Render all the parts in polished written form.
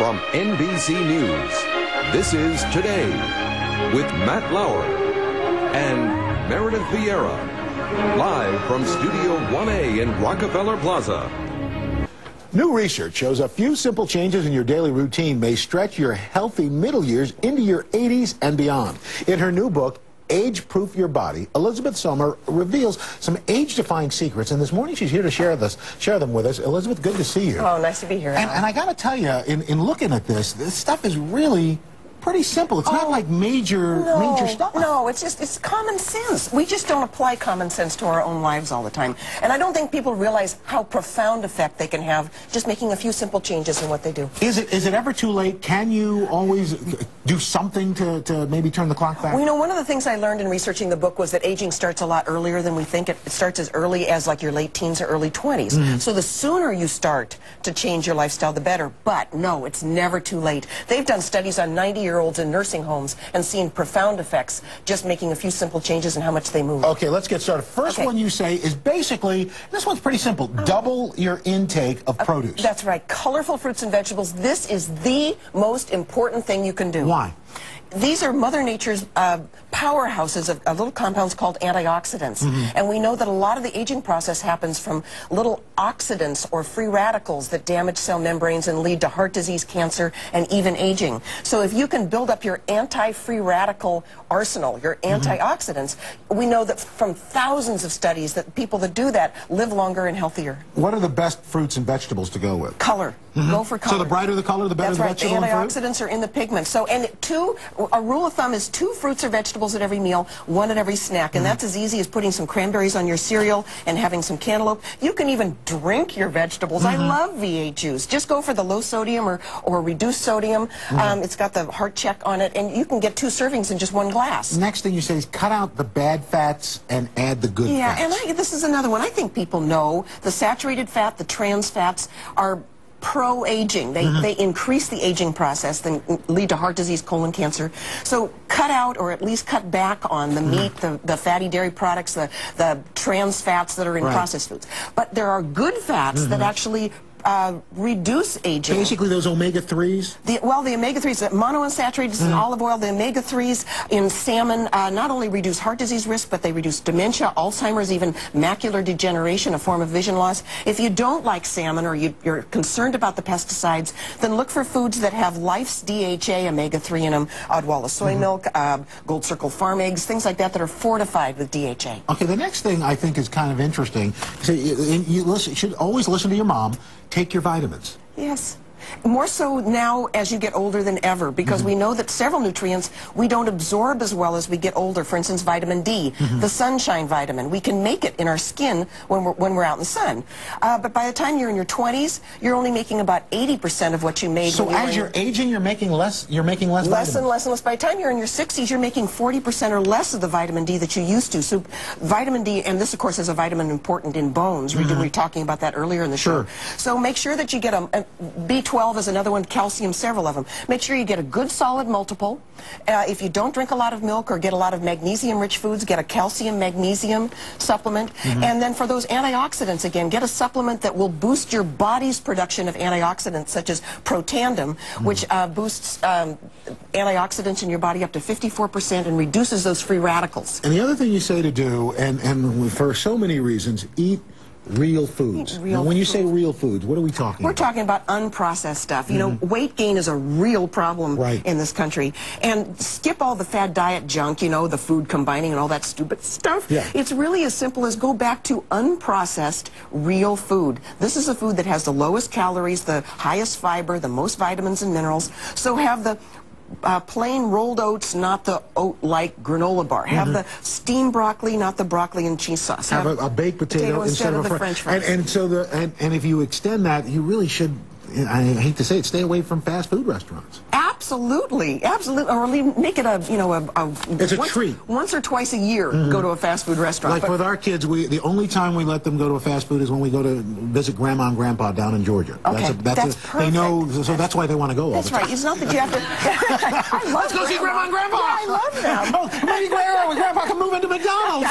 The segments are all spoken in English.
From NBC News, this is Today with Matt Lauer and Meredith Vieira, live from Studio 1A in Rockefeller Plaza. New research shows a few simple changes in your daily routine may stretch your healthy middle years into your 80s and beyond. In her new book, Age-Proof Your Body, Elizabeth Sommer reveals some age-defying secrets, and this morning she's here to share them with us. Elizabeth, good to see you. Oh, nice to be here. And I got to tell you, in looking at this stuff is really pretty simple. It's not like major stuff. No, it's common sense. We just don't apply common sense to our own lives all the time. And I don't think people realize how profound effect they can have just making a few simple changes in what they do. Is it ever too late? Can you always do something to maybe turn the clock back? Well, you know, one of the things I learned in researching the book was that aging starts a lot earlier than we think. It starts as early as like your late teens or early 20s. So the sooner you start to change your lifestyle, the better. But no, it's never too late. They've done studies on 90-year-olds in nursing homes and seen profound effects just making a few simple changes in how much they move. Okay, let's get started. First one you say is basically, this one's pretty simple, double your intake of produce. That's right. Colorful fruits and vegetables. This is the most important thing you can do. Why? These are Mother Nature's powerhouses of little compounds called antioxidants. And we know that a lot of the aging process happens from little oxidants or free radicals that damage cell membranes and lead to heart disease, cancer, and even aging. So if you can build up your anti-free radical arsenal, your antioxidants, we know that from thousands of studies that people that do that live longer and healthier. What are the best fruits and vegetables to go with? Color. Go for color. So the brighter the color, the better the vegetable and fruit? That's right. The antioxidants are in the pigments. So, and a rule of thumb is 2 fruits or vegetables at every meal, 1 at every snack. And that's as easy as putting some cranberries on your cereal and having some cantaloupe. You can even drink your vegetables. I love V8 juice. Just go for the low sodium or reduced sodium. It's got the heart check on it, and you can get 2 servings in just 1 glass. Next thing you say is cut out the bad fats and add the good fats. Yeah, and this is another one. I think people know the saturated fat, the trans fats are pro-aging. They increase the aging process, then lead to heart disease, colon cancer. So cut out or at least cut back on the meat, the fatty dairy products, the trans fats that are in processed foods. But there are good fats that actually reduce aging. Basically those omega-3s? The omega-3s, the monounsaturated in olive oil, the omega-3s in salmon not only reduce heart disease risk, but they reduce dementia, Alzheimer's, even macular degeneration, a form of vision loss. If you don't like salmon or you're concerned about the pesticides, then look for foods that have Life's DHA omega-3 in them, Odwalla soy milk, Gold Circle farm eggs, things like that that are fortified with DHA. Okay, the next thing I think is kind of interesting. So you should always listen to your mom. Take your vitamins. Yes. More so now as you get older than ever, because we know that several nutrients we don't absorb as well as we get older. For instance, vitamin D, the sunshine vitamin. We can make it in our skin when we're out in the sun. But by the time you're in your 20s, you're only making about 80% of what you made. So as you're aging, you're making less. You're making less. Less and less and less. By the time you're in your 60s, you're making 40% or less of the vitamin D that you used to. So vitamin D, and this of course is a vitamin important in bones. We were talking about that earlier in the show. So make sure that you get a B12 is another one, calcium, several of them. Make sure you get a good solid multiple. If you don't drink a lot of milk or get a lot of magnesium-rich foods, get a calcium-magnesium supplement. And then for those antioxidants, again, get a supplement that will boost your body's production of antioxidants, such as Protandim, which boosts antioxidants in your body up to 54% and reduces those free radicals. And the other thing you say to do, and for so many reasons, eat real foods. Now, when you say real foods, what are we talking about? We're talking about unprocessed stuff. You know, weight gain is a real problem in this country. And skip all the fad diet junk, you know, the food combining and all that stupid stuff. It's really as simple as go back to unprocessed, real food. This is a food that has the lowest calories, the highest fiber, the most vitamins and minerals. So have the plain rolled oats, not the oat-like granola bar. Have the steamed broccoli, not the broccoli and cheese sauce. Have a baked potato instead of the French fries. And so and if you extend that, you really should, I hate to say it, stay away from fast food restaurants. Absolutely, absolutely. Or make it it's a treat. Once or twice a year, go to a fast food restaurant. Like with our kids, the only time we let them go to a fast food is when we go to visit Grandma and Grandpa down in Georgia. Okay, that's perfect. They know, so that's why they want to go all the time. That's right. It's not that you have to. I love Let's go see Grandma and Grandpa. Yeah, I love them. Maybe Grandpa can move into McDonald's.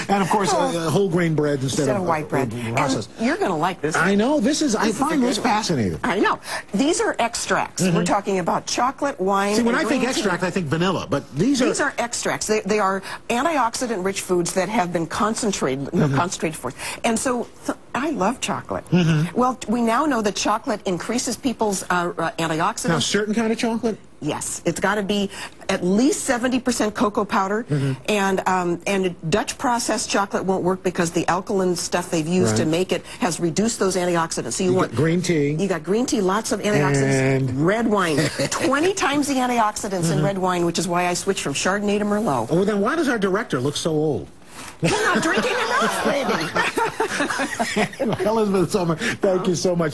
And of course, whole grain bread instead of white bread. processed. And you're going to like this. I know. I find this fascinating. I know. These are extracts. We're talking about chocolate, wine. See, when and I think green extract, tea. I think vanilla, but these are extracts. They are antioxidant-rich foods that have been concentrated, concentrated for. And so I love chocolate. Well, we now know that chocolate increases people's antioxidants. Now, certain kind of chocolate? Yes, it's got to be at least 70% cocoa powder, and Dutch processed chocolate won't work because the alkaline stuff they've used to make it has reduced those antioxidants. So you want green tea. You got green tea, lots of antioxidants. And red wine, 20 times the antioxidants in red wine, which is why I switched from Chardonnay to Merlot. Oh, then why does our director look so old? You're not drinking enough, baby. Elizabeth Sommer, thank you so much.